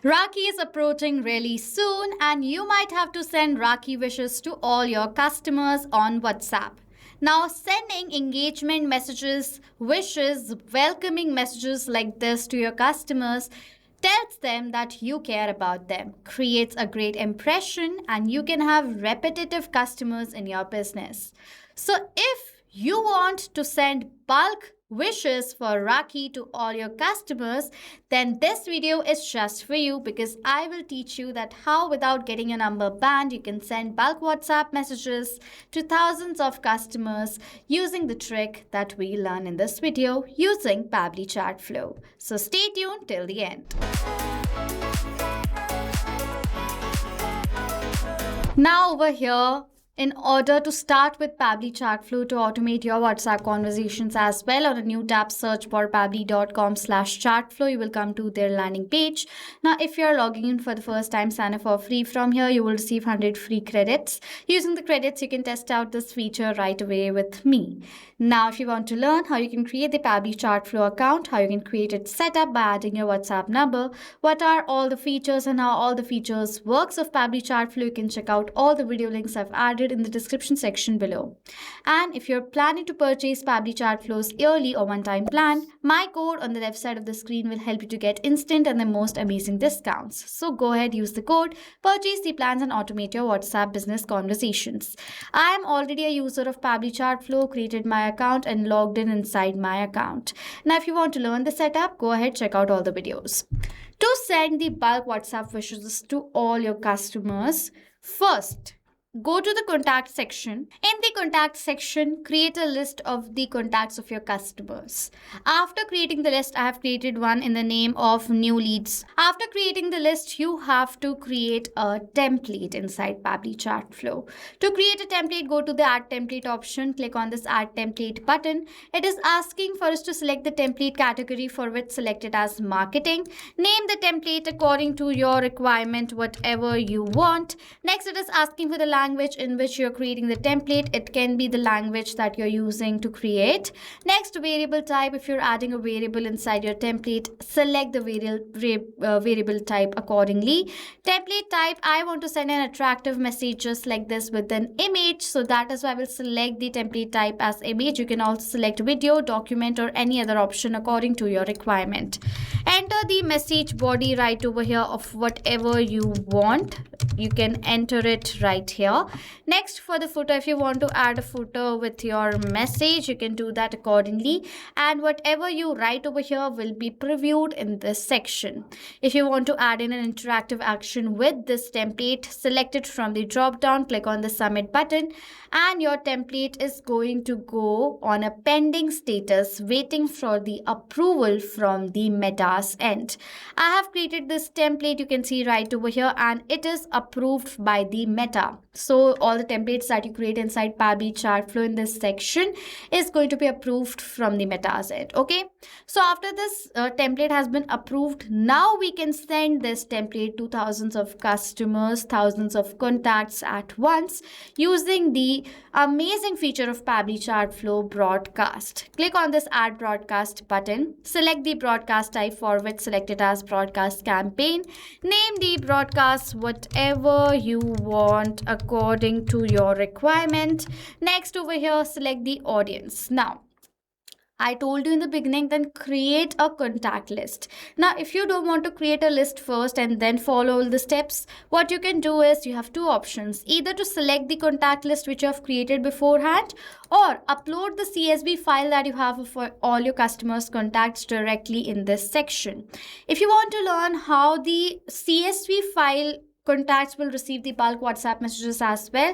Rakhi is approaching really soon, and you might have to send Rakhi wishes to all your customers on WhatsApp. Now, sending engagement messages, wishes, welcoming messages like this to your customers tells them that you care about them, creates a great impression, and you can have repetitive customers in your business. So, if you want to send bulk wishes for Rakhi to all your customers, then this video is just for you because I will teach you that how without getting your number banned you can send bulk WhatsApp messages to thousands of customers using the trick that we learn in this video using Pabbly Chatflow. So stay tuned till the end. Now over here, in order to start with Pabbly Chatflow to automate your WhatsApp conversations as well, on a new tab, search for pabbly.com/chatflow. You will come to their landing page. Now, if you're logging in for the first time, sign up for free. From here, you will receive 100 free credits. Using the credits, you can test out this feature right away with me. Now, if you want to learn how you can create the Pabbly Chatflow account, how you can create it set up by adding your WhatsApp number, what are all the features and how all the features works of Pabbly Chatflow, you can check out all the video links I've added in the description section below. And if you're planning to purchase Pabbly Chatflow's yearly or one-time plan, my code on the left side of the screen will help you to get instant and the most amazing discounts. So go ahead, use the code, purchase the plans and automate your WhatsApp business conversations. I am already a user of Pabbly Chatflow, created my account and logged in inside my account. Now if you want to learn the setup, go ahead, check out all the videos. To send the bulk WhatsApp wishes to all your customers, first, go to the contact section. In the contact section, create a list of the contacts of your customers. After creating the list, I have created one in the name of new leads. After creating the list, you have to create a template inside Pabbly Chatflow. To create a template, go to the add template option, click on this add template button. It is asking for us to select the template category, for which select it as marketing. Name the template according to your requirement, whatever you want. Next, it is asking for the language in which you're creating the template. It can be the language that you're using to create. Next, variable type. If you're adding a variable inside your template, select the variable type accordingly. Template type, I want to send an attractive message just like this with an image, so that is why I will select the template type as image. You can also select video, document, or any other option according to your requirement. Enter the message body right over here of whatever you want. You can enter it right here. Next, for the footer, if you want to add a footer with your message, you can do that accordingly, and whatever you write over here will be previewed in this section. If you want to add in an interactive action with this template, select it from the drop down, click on the submit button, and your template is going to go on a pending status, waiting for the approval from the Meta's end. I have created this template, you can see right over here, and it is approved by the Meta. So all the templates that you create inside Pabbly Chatflow in this section is going to be approved from the Meta's end. Okay, so after this template has been approved, now we can send this template to thousands of customers, thousands of contacts at once using the amazing feature of Pabbly Chatflow broadcast. Click on this add broadcast button, select the broadcast type, for which select it as broadcast campaign. Name the broadcast whatever you want according to your requirement. Next, over here, select the audience. Now, I told you in the beginning, then create a contact list. Now, if you don't want to create a list first and then follow all the steps, what you can do is you have two options. Either to select the contact list which you have created beforehand, or upload the CSV file that you have for all your customers' contacts directly in this section. If you want to learn how the CSV file contacts will receive the bulk WhatsApp messages as well,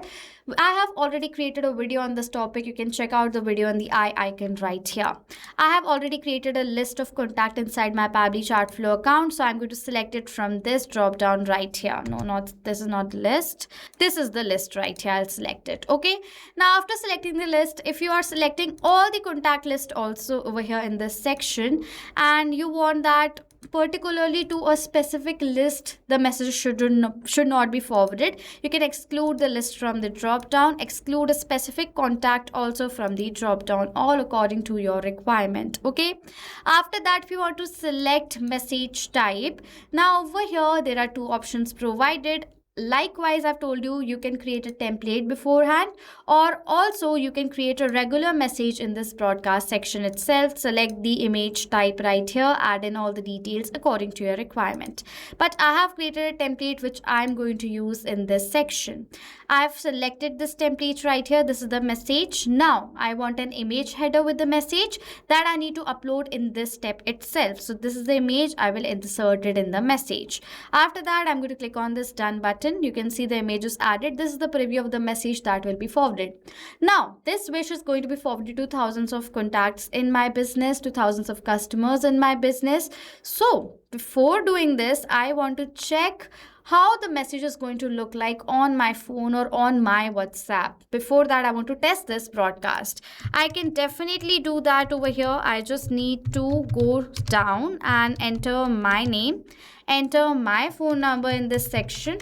I have already created a video on this topic. You can check out the video on the I icon right here. I have already created a list of contact inside my Pabbly Chatflow account, so I'm going to select it from this drop down right here. No, not this is not the list. This is the list right here. I'll select it. Okay. Now, after selecting the list, if you are selecting all the contact list also over here in this section, and you want that particularly to a specific list, the message should not be forwarded. You can exclude the list from the drop down, exclude a specific contact also from the drop down, all according to your requirement. Okay, after that, if you want to select message type, now over here there are two options provided. Likewise, I've told you, you can create a template beforehand, or also you can create a regular message in this broadcast section itself. Select the image type right here, add in all the details according to your requirement. But I have created a template which I'm going to use in this section. I've selected this template right here. This is the message. Now I want an image header with the message that I need to upload in this step itself. So this is the image. I will insert it in the message. After that, I'm going to click on this done button. You can see the image is added. This is the preview of the message that will be forwarded. Now, this wish is going to be forwarded to thousands of contacts in my business, to thousands of customers in my business. So, before doing this, I want to check how the message is going to look like on my phone or on my WhatsApp. Before that, I want to test this broadcast. I can definitely do that over here. I just need to go down and enter my name, enter my phone number in this section,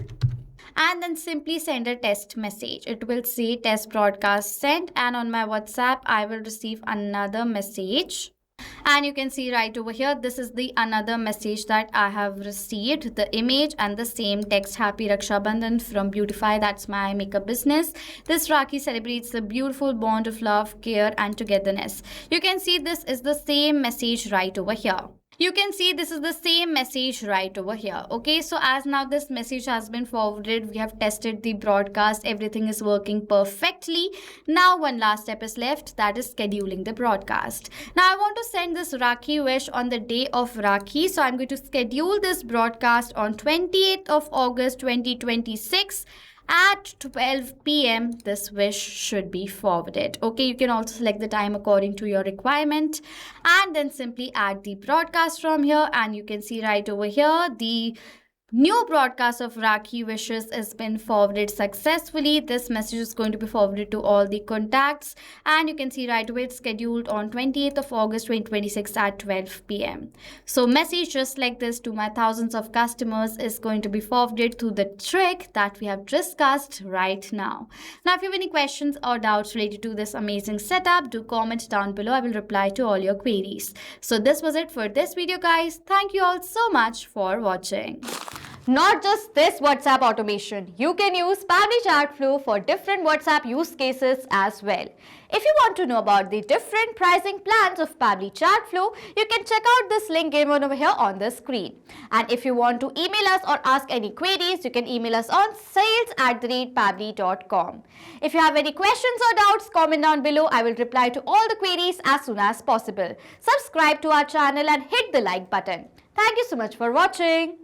and then simply send a test message. It will say test broadcast sent, and on my WhatsApp I will receive another message. And you can see right over here, this is the another message that I have received, the image and the same text. Happy Raksha Bandhan from Beautify, that's my makeup business. This Rakhi celebrates the beautiful bond of love, care and togetherness. You can see this is the same message right over here. You can see this is the same message right over here. Okay, so as now this message has been forwarded, we have tested the broadcast, everything is working perfectly. Now one last step is left, that is scheduling the broadcast. Now I want to send this Rakhi wish on the day of Rakhi, so I'm going to schedule this broadcast on 28th of August 2026. At 12 p.m. this wish should be forwarded. Okay, you can also select the time according to your requirement and then simply add the broadcast from here, and you can see right over here the new broadcast of Rakhi wishes has been forwarded successfully. This message is going to be forwarded to all the contacts, and you can see right away it's scheduled on 28th of August 2026 at 12 p.m. So message just like this to my thousands of customers is going to be forwarded through the trick that we have discussed right now. Now if you have any questions or doubts related to this amazing setup, do comment down below. I will reply to all your queries. So this was it for this video, guys. Thank you all so much for watching. Not just this WhatsApp automation, you can use Pabbly Chatflow for different WhatsApp use cases as well. If you want to know about the different pricing plans of Pabbly Chatflow, you can check out this link given over here on the screen. And if you want to email us or ask any queries, you can email us on sales@pabbly.com. If you have any questions or doubts, comment down below. I will reply to all the queries as soon as possible. Subscribe to our channel and hit the like button. Thank you so much for watching.